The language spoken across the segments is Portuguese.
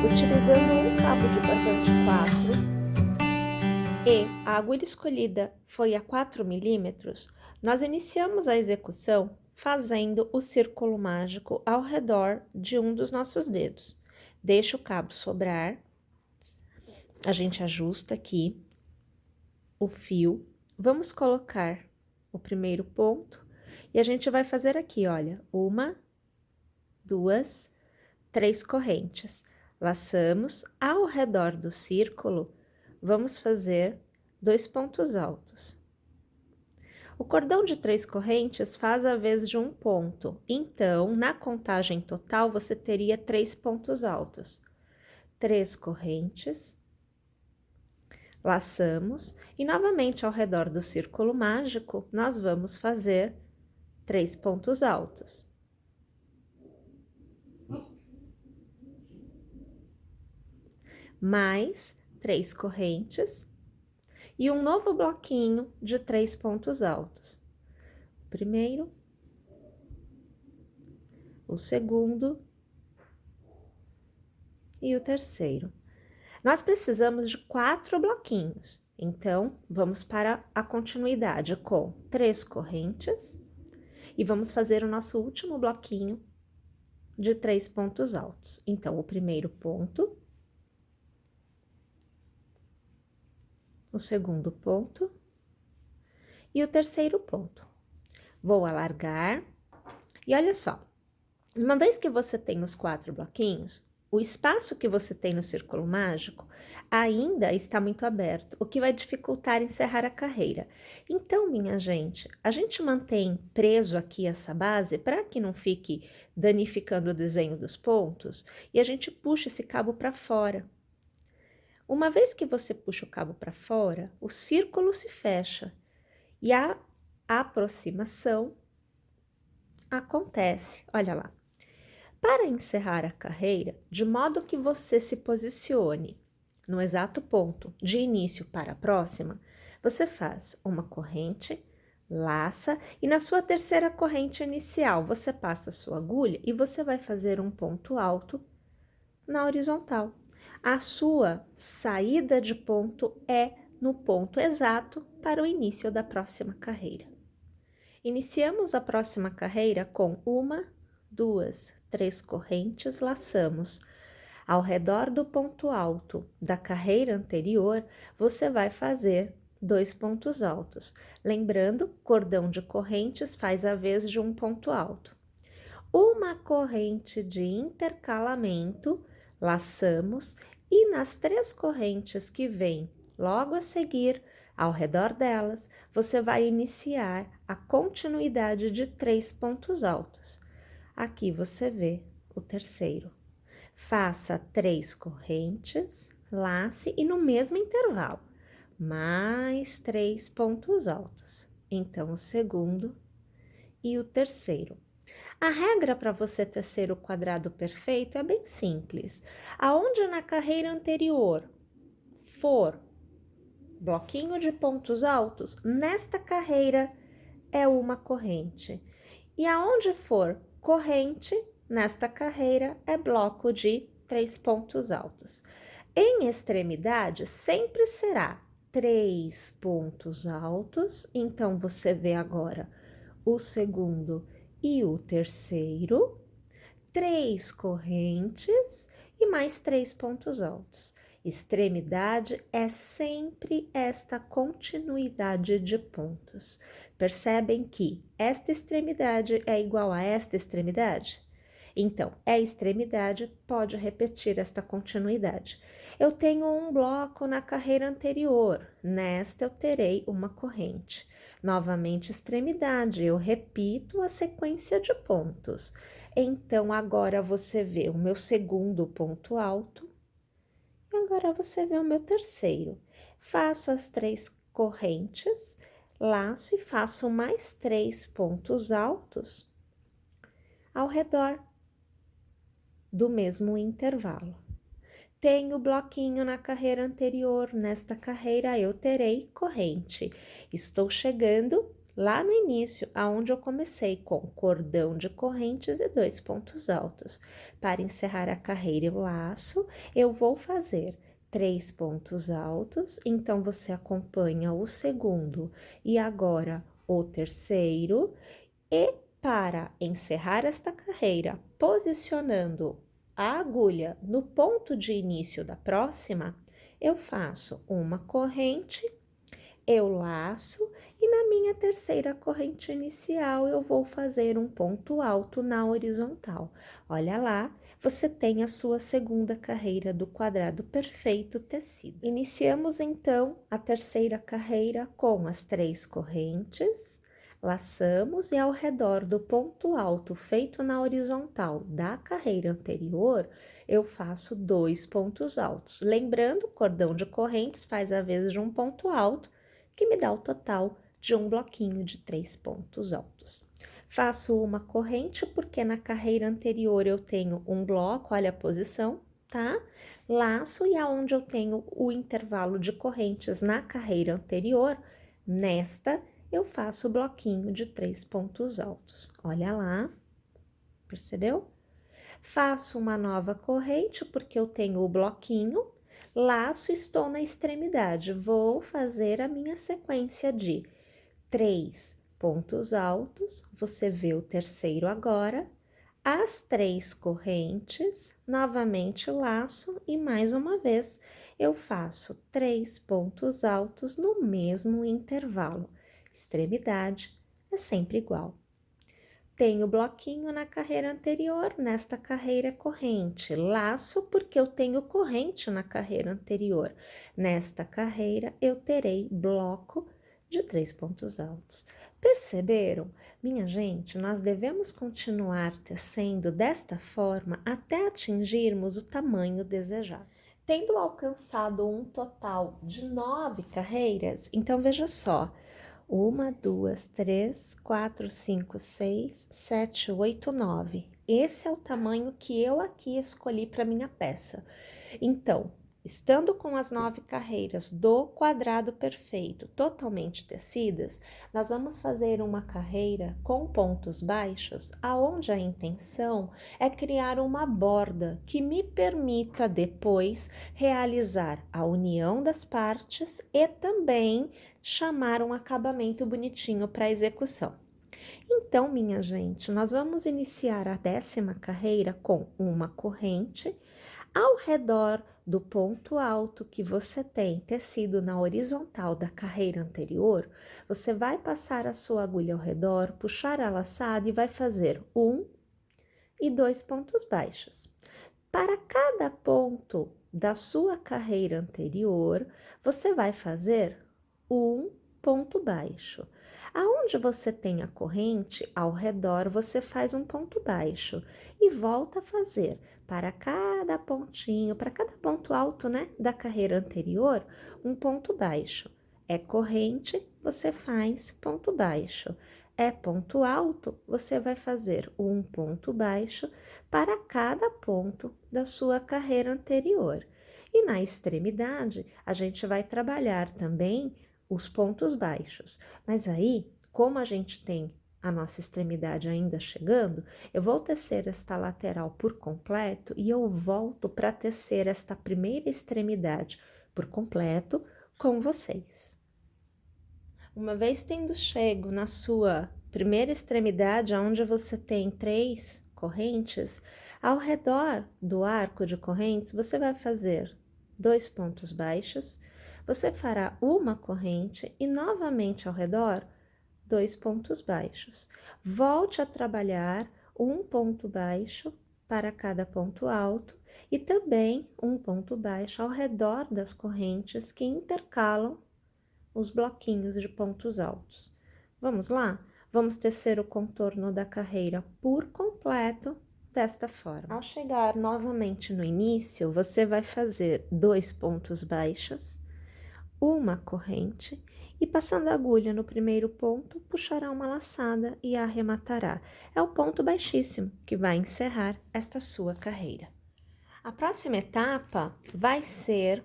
Utilizando um cabo de barbante 4 e a agulha escolhida foi a 4 milímetros, nós iniciamos a execução fazendo o círculo mágico ao redor de um dos nossos dedos. Deixa o cabo sobrar, a gente ajusta aqui o fio, vamos colocar o primeiro ponto e a gente vai fazer aqui, olha, 1, 2, 3 correntes. Laçamos ao redor do círculo, vamos fazer 2 pontos altos. O cordão de 3 correntes faz a vez de um ponto, então, na contagem total, você teria 3 pontos altos. 3 correntes, laçamos e novamente ao redor do círculo mágico, nós vamos fazer 3 pontos altos. Mais 3 correntes e um novo bloquinho de 3 pontos altos. O primeiro, o segundo e o terceiro. Nós precisamos de 4 bloquinhos, então vamos para a continuidade com 3 correntes e vamos fazer o nosso último bloquinho de 3 pontos altos. Então, o primeiro ponto, o segundo ponto e o terceiro ponto. Vou alargar e olha só, uma vez que você tem os 4 bloquinhos, o espaço que você tem no círculo mágico ainda está muito aberto, o que vai dificultar encerrar a carreira. Então, minha gente, a gente mantém preso aqui essa base para que não fique danificando o desenho dos pontos e a gente puxa esse cabo para fora. Uma vez que você puxa o cabo para fora, o círculo se fecha e a aproximação acontece. Olha lá. Para encerrar a carreira, de modo que você se posicione no exato ponto de início para a próxima, você faz uma corrente, laça e na sua terceira corrente inicial você passa a sua agulha e você vai fazer um ponto alto na horizontal. A sua saída de ponto é no ponto exato para o início da próxima carreira. Iniciamos a próxima carreira com 1, 2, 3 correntes, laçamos. Ao redor do ponto alto da carreira anterior, você vai fazer 2 pontos altos. Lembrando, cordão de correntes faz a vez de um ponto alto. Uma corrente de intercalamento, laçamos e nas 3 correntes que vêm logo a seguir, ao redor delas, você vai iniciar a continuidade de 3 pontos altos. Aqui você vê o terceiro. Faça 3 correntes, lace e no mesmo intervalo, mais 3 pontos altos. Então, o segundo e o terceiro. A regra para você tecer o quadrado perfeito é bem simples. Aonde na carreira anterior for bloquinho de pontos altos, nesta carreira é uma corrente. E aonde for corrente, nesta carreira é bloco de 3 pontos altos. Em extremidade, sempre será 3 pontos altos, então você vê agora o segundo e o terceiro, 3 correntes e mais 3 pontos altos. Extremidade é sempre esta continuidade de pontos. Percebem que esta extremidade é igual a esta extremidade? Então, é extremidade, pode repetir esta continuidade. Eu tenho um bloco na carreira anterior, nesta eu terei uma corrente. Novamente, extremidade, eu repito a sequência de pontos. Então, agora você vê o meu segundo ponto alto, e agora você vê o meu terceiro. Faço as 3 correntes, laço e faço mais 3 pontos altos ao redor do mesmo intervalo. Tenho bloquinho na carreira anterior, nesta carreira eu terei corrente. Estou chegando lá no início, aonde eu comecei com cordão de correntes e 2 pontos altos. Para encerrar a carreira, eu laço, eu vou fazer 3 pontos altos, então você acompanha o segundo e agora o terceiro, e para encerrar esta carreira, posicionando a agulha no ponto de início da próxima, eu faço uma corrente, eu laço e na minha terceira corrente inicial eu vou fazer um ponto alto na horizontal. Olha lá, você tem a sua segunda carreira do quadrado perfeito tecido. Iniciamos então a terceira carreira com as 3 correntes, laçamos e ao redor do ponto alto feito na horizontal da carreira anterior, eu faço 2 pontos altos. Lembrando, cordão de correntes faz a vez de um ponto alto, que me dá o total de um bloquinho de 3 pontos altos. Faço uma corrente, porque na carreira anterior eu tenho um bloco, olha a posição, tá? Laço e aonde eu tenho o intervalo de correntes na carreira anterior, nesta eu faço o bloquinho de 3 pontos altos. Olha lá, percebeu? Faço uma nova corrente, porque eu tenho o bloquinho, laço, estou na extremidade. Vou fazer a minha sequência de 3 pontos altos, você vê o terceiro agora, as 3 correntes, novamente laço e mais uma vez eu faço 3 pontos altos no mesmo intervalo. Extremidade é sempre igual. Tenho bloquinho na carreira anterior, nesta carreira corrente. Laço porque eu tenho corrente na carreira anterior. Nesta carreira eu terei bloco de 3 pontos altos. Perceberam? Minha gente, nós devemos continuar tecendo desta forma até atingirmos o tamanho desejado. Tendo alcançado um total de 9 carreiras, então veja só, 1, 2, 3, 4, 5, 6, 7, 8, 9. Esse é o tamanho que eu aqui escolhi para minha peça. Então, estando com as 9 carreiras do quadrado perfeito totalmente tecidas, nós vamos fazer uma carreira com pontos baixos, aonde a intenção é criar uma borda que me permita depois realizar a união das partes e também chamar um acabamento bonitinho para execução. Então, minha gente, nós vamos iniciar a 10ª carreira com uma corrente ao redor do ponto alto que você tem tecido na horizontal da carreira anterior. Você vai passar a sua agulha ao redor, puxar a laçada e vai fazer 1 e 2 pontos baixos. Para cada ponto da sua carreira anterior, você vai fazer um ponto baixo. Aonde você tem a corrente, ao redor você faz um ponto baixo e volta a fazer para cada pontinho, para cada ponto alto, né, da carreira anterior, um ponto baixo. É corrente, você faz ponto baixo. É ponto alto, você vai fazer um ponto baixo para cada ponto da sua carreira anterior. E na extremidade, a gente vai trabalhar também os pontos baixos. Mas aí, como a gente tem a nossa extremidade ainda chegando, eu vou tecer esta lateral por completo e eu volto para tecer esta primeira extremidade por completo com vocês. Uma vez tendo chego na sua primeira extremidade, onde você tem 3 correntes, ao redor do arco de correntes, você vai fazer 2 pontos baixos, você fará uma corrente e novamente ao redor 2 pontos baixos. Volte a trabalhar um ponto baixo para cada ponto alto e também um ponto baixo ao redor das correntes que intercalam os bloquinhos de pontos altos. Vamos lá? Vamos tecer o contorno da carreira por completo desta forma. Ao chegar novamente no início, você vai fazer 2 pontos baixos, uma corrente e passando a agulha no primeiro ponto, puxará uma laçada e arrematará. É o ponto baixíssimo que vai encerrar esta sua carreira. A próxima etapa vai ser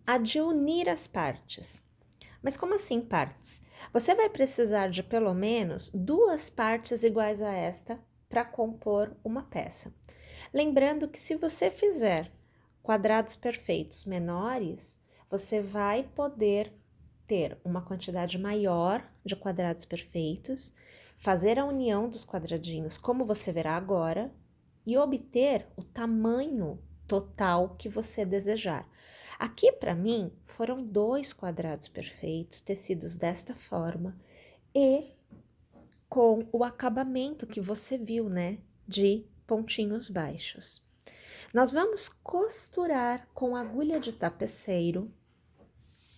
a de unir as partes. Mas como assim partes? Você vai precisar de pelo menos 2 partes iguais a esta para compor uma peça. Lembrando que se você fizer quadrados perfeitos menores, você vai poder ter uma quantidade maior de quadrados perfeitos, fazer a união dos quadradinhos, como você verá agora, e obter o tamanho total que você desejar. Aqui, para mim, foram 2 quadrados perfeitos, tecidos desta forma, e com o acabamento que você viu, né, de pontinhos baixos. Nós vamos costurar com agulha de tapeceiro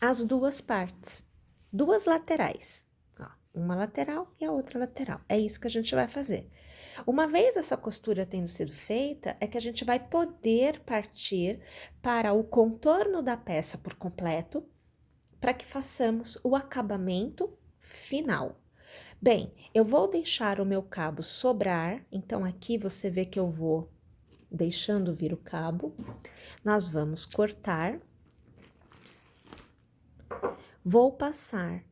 as 2 partes, 2 laterais, ó, uma lateral e a outra lateral. É isso que a gente vai fazer. Uma vez essa costura tendo sido feita, é que a gente vai poder partir para o contorno da peça por completo, para que façamos o acabamento final. Bem, eu vou deixar o meu cabo sobrar, então aqui você vê que eu vou deixando vir o cabo. Nós vamos cortar. Vou passar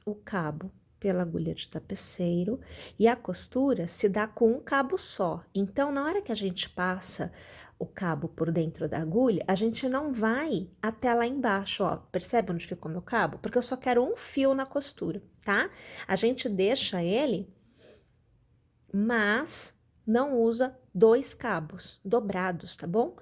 o cabo pela agulha de tapeceiro e a costura se dá com um cabo só. Então, na hora que a gente passa o cabo por dentro da agulha, a gente não vai até lá embaixo, ó. Percebe onde ficou meu cabo? Porque eu só quero um fio na costura, tá? A gente deixa ele, mas não usa 2 cabos dobrados, tá bom?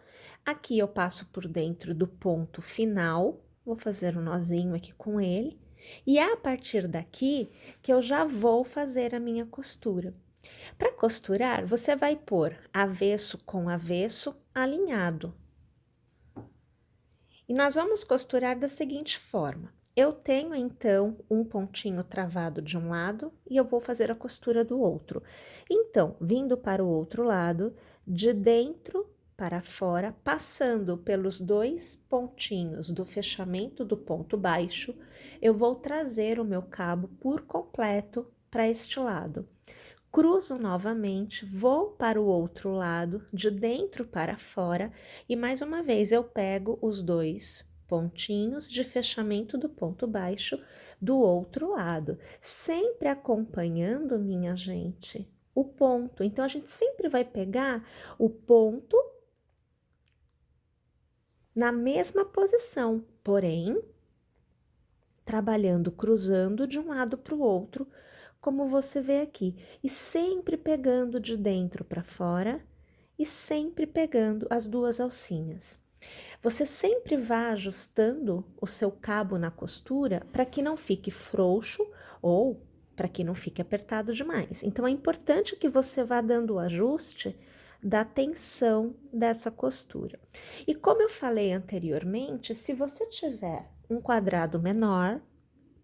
Aqui eu passo por dentro do ponto final, vou fazer um nozinho aqui com ele, e é a partir daqui que eu já vou fazer a minha costura. Para costurar, você vai pôr avesso com avesso alinhado. E nós vamos costurar da seguinte forma. Eu tenho, então, um pontinho travado de um lado e eu vou fazer a costura do outro. Então, vindo para o outro lado, de dentro para fora, passando pelos 2 pontinhos do fechamento do ponto baixo, eu vou trazer o meu cabo por completo para este lado. Cruzo novamente, vou para o outro lado, de dentro para fora, e mais uma vez eu pego os 2 pontinhos de fechamento do ponto baixo do outro lado, sempre acompanhando, minha gente, o ponto. Então, a gente sempre vai pegar o ponto na mesma posição, porém, trabalhando, cruzando de um lado para o outro, como você vê aqui, e sempre pegando de dentro para fora e sempre pegando as 2 alcinhas. Você sempre vai ajustando o seu cabo na costura para que não fique frouxo ou para que não fique apertado demais. Então, é importante que você vá dando o ajuste da tensão dessa costura. E como eu falei anteriormente, se você tiver um quadrado menor,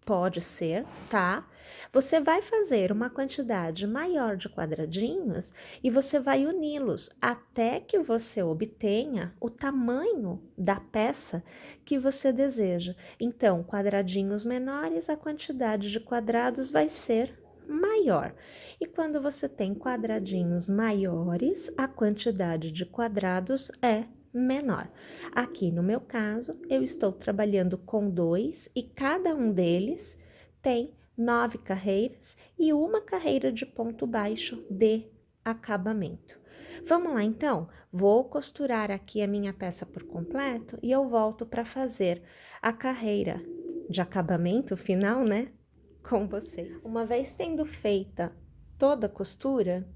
pode ser, tá? Você vai fazer uma quantidade maior de quadradinhos e você vai uni-los até que você obtenha o tamanho da peça que você deseja. Então, quadradinhos menores, a quantidade de quadrados vai ser maior. E quando você tem quadradinhos maiores, a quantidade de quadrados é menor. Aqui no meu caso, eu estou trabalhando com 2 e cada um deles tem 9 carreiras e uma carreira de ponto baixo de acabamento. Vamos lá então? Vou costurar aqui a minha peça por completo e eu volto para fazer a carreira de acabamento final, né? Com vocês. Uma vez tendo feita toda a costura,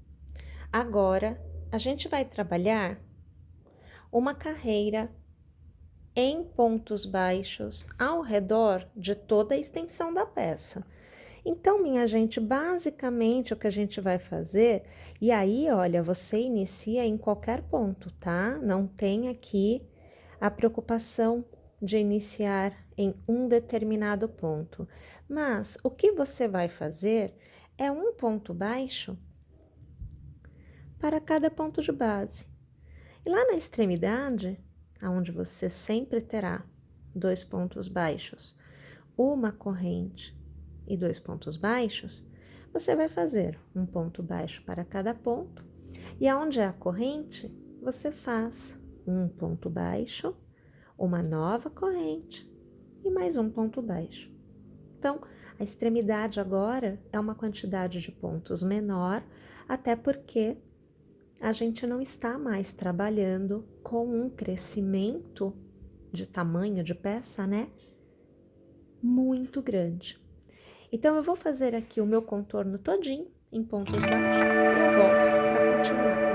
agora a gente vai trabalhar uma carreira em pontos baixos ao redor de toda a extensão da peça. Então, minha gente, basicamente o que a gente vai fazer, e aí, olha, você inicia em qualquer ponto, tá? Não tem aqui a preocupação de iniciar em um determinado ponto. Mas o que você vai fazer é um ponto baixo para cada ponto de base. E lá na extremidade, aonde você sempre terá 2 pontos baixos, uma corrente e 2 pontos baixos, você vai fazer um ponto baixo para cada ponto, e aonde é a corrente, você faz um ponto baixo, uma nova corrente e mais um ponto baixo. Então, A extremidade agora é uma quantidade de pontos menor, até porque a gente não está mais trabalhando com um crescimento de tamanho de peça, né? Muito grande. Então, eu vou fazer aqui o meu contorno todinho em pontos baixos e eu volto para continuar.